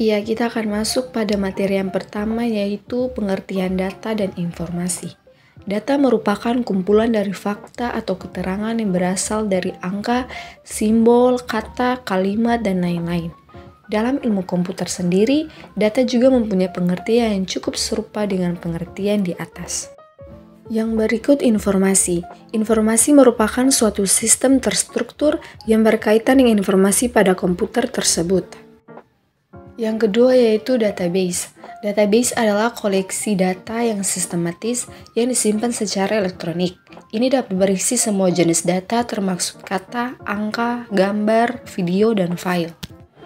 Iya, kita akan masuk pada materi yang pertama, yaitu pengertian data dan informasi. Data merupakan kumpulan dari fakta atau keterangan yang berasal dari angka, simbol, kata, kalimat, dan lain-lain. Dalam ilmu komputer sendiri, data juga mempunyai pengertian yang cukup serupa dengan pengertian di atas. Yang berikut informasi. Informasi merupakan suatu sistem terstruktur yang berkaitan dengan informasi pada komputer tersebut. Yang kedua yaitu database. Database adalah koleksi data yang sistematis yang disimpan secara elektronik. Ini dapat berisi semua jenis data termasuk kata, angka, gambar, video, dan file.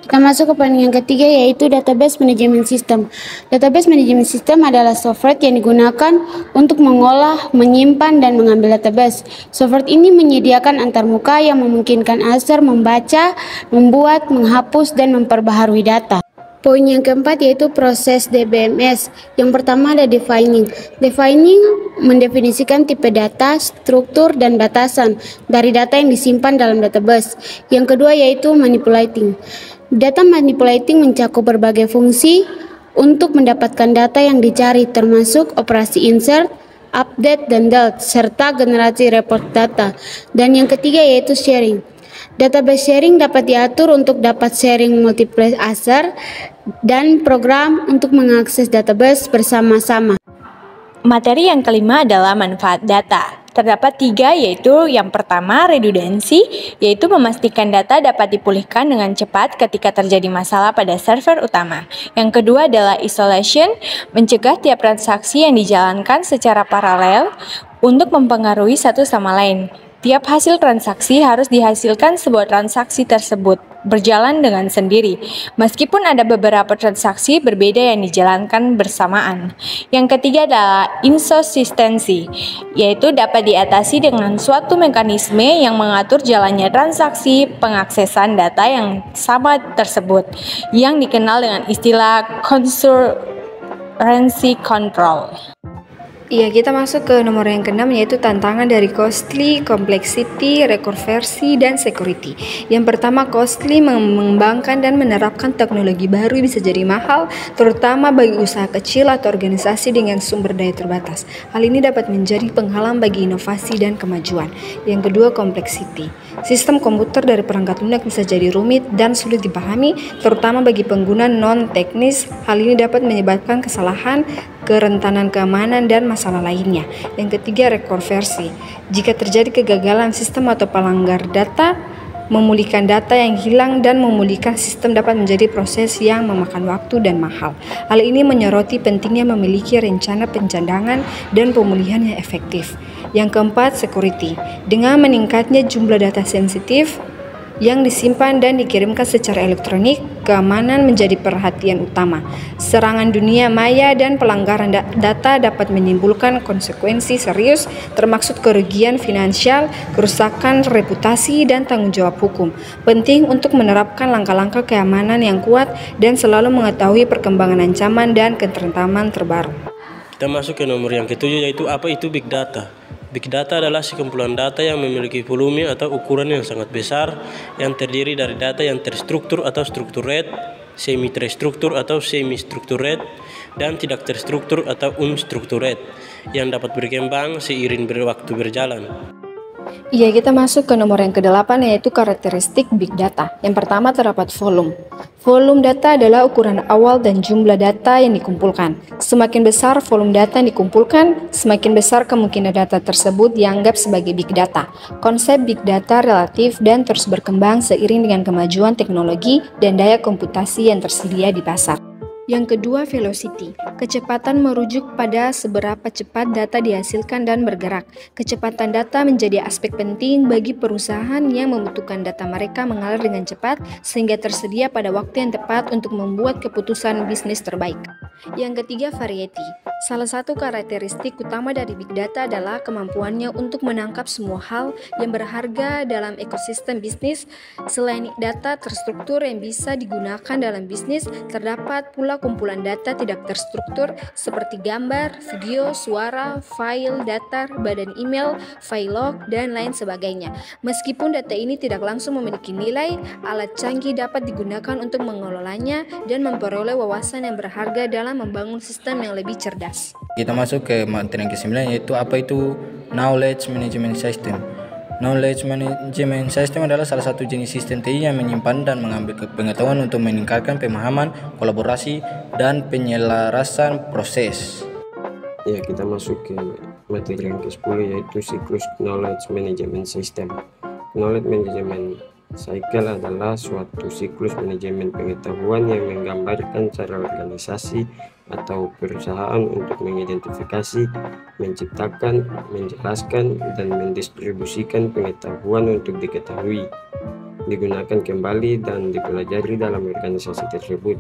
Kita masuk ke poin yang ketiga yaitu database manajemen sistem. Database manajemen sistem adalah software yang digunakan untuk mengolah, menyimpan, dan mengambil database. Software ini menyediakan antarmuka yang memungkinkan user membaca, membuat, menghapus, dan memperbaharui data. Poin yang keempat yaitu proses DBMS. Yang pertama ada defining. Defining mendefinisikan tipe data, struktur, dan batasan dari data yang disimpan dalam database. Yang kedua yaitu manipulating. Data manipulating mencakup berbagai fungsi untuk mendapatkan data yang dicari, termasuk operasi insert, update, dan delete, serta generasi report data. Dan yang ketiga yaitu sharing. Database sharing dapat diatur untuk dapat sharing multiple user dan program untuk mengakses database bersama-sama. Materi yang kelima adalah manfaat data. Terdapat 3, yaitu yang pertama redundansi, yaitu memastikan data dapat dipulihkan dengan cepat ketika terjadi masalah pada server utama. Yang kedua adalah isolation, mencegah tiap transaksi yang dijalankan secara paralel untuk mempengaruhi satu sama lain. Tiap hasil transaksi harus dihasilkan sebuah transaksi tersebut berjalan dengan sendiri, meskipun ada beberapa transaksi berbeda yang dijalankan bersamaan. Yang ketiga adalah inconsistency, yaitu dapat diatasi dengan suatu mekanisme yang mengatur jalannya transaksi pengaksesan data yang sama tersebut, yang dikenal dengan istilah concurrency control. Iya, kita masuk ke nomor yang keenam yaitu tantangan dari costly, complexity, recurrency, dan security. Yang pertama, costly, mengembangkan dan menerapkan teknologi baru bisa jadi mahal, terutama bagi usaha kecil atau organisasi dengan sumber daya terbatas. Hal ini dapat menjadi penghalang bagi inovasi dan kemajuan. Yang kedua, complexity. Sistem komputer dari perangkat lunak bisa jadi rumit dan sulit dipahami, terutama bagi pengguna non-teknis. Hal ini dapat menyebabkan kesalahan, kerentanan keamanan, dan masalah lainnya. Yang ketiga, rekonversi. Jika terjadi kegagalan sistem atau pelanggar data, memulihkan data yang hilang dan memulihkan sistem dapat menjadi proses yang memakan waktu dan mahal. Hal ini menyoroti pentingnya memiliki rencana pencadangan dan pemulihan yang efektif. Yang keempat, security. Dengan meningkatnya jumlah data sensitif yang disimpan dan dikirimkan secara elektronik, keamanan menjadi perhatian utama. Serangan dunia maya dan pelanggaran data dapat menimbulkan konsekuensi serius, termasuk kerugian finansial, kerusakan reputasi, dan tanggung jawab hukum. Penting untuk menerapkan langkah-langkah keamanan yang kuat dan selalu mengetahui perkembangan ancaman dan keterentaman terbaru. Kita masuk ke nomor yang ketujuh, yaitu apa itu big data. Big data adalah sekumpulan data yang memiliki volume atau ukuran yang sangat besar, yang terdiri dari data yang terstruktur atau structured, semi-terstruktur atau semi-structured, dan tidak terstruktur atau unstructured, yang dapat berkembang seiring waktu berjalan. Iya, kita masuk ke nomor yang ke-8 yaitu karakteristik big data. Yang pertama terdapat volume. Volume data adalah ukuran awal dan jumlah data yang dikumpulkan. Semakin besar volume data yang dikumpulkan, semakin besar kemungkinan data tersebut dianggap sebagai big data. Konsep big data relatif dan terus berkembang seiring dengan kemajuan teknologi dan daya komputasi yang tersedia di pasar. Yang kedua, velocity. Kecepatan merujuk pada seberapa cepat data dihasilkan dan bergerak. Kecepatan data menjadi aspek penting bagi perusahaan yang membutuhkan data mereka mengalir dengan cepat sehingga tersedia pada waktu yang tepat untuk membuat keputusan bisnis terbaik. Yang ketiga, variety. Salah satu karakteristik utama dari Big Data adalah kemampuannya untuk menangkap semua hal yang berharga dalam ekosistem bisnis. Selain data terstruktur yang bisa digunakan dalam bisnis, terdapat pula kumpulan data tidak terstruktur seperti gambar, video, suara, file, datar, badan email, file log, dan lain sebagainya. Meskipun data ini tidak langsung memiliki nilai, alat canggih dapat digunakan untuk mengelolanya dan memperoleh wawasan yang berharga dalam membangun sistem yang lebih cerdas. Kita masuk ke materi yang ke-9, yaitu apa itu Knowledge Management System. Knowledge Management System adalah salah satu jenis sistem TI yang menyimpan dan mengambil pengetahuan untuk meningkatkan pemahaman, kolaborasi, dan penyelarasan proses. Ya, kita masuk ke materi yang ke-10, yaitu siklus Knowledge Management System. Knowledge Management Cycle adalah suatu siklus manajemen pengetahuan yang menggambarkan cara organisasi atau perusahaan untuk mengidentifikasi, menciptakan, menjelaskan, dan mendistribusikan pengetahuan untuk diketahui, digunakan kembali, dan dipelajari dalam organisasi tersebut.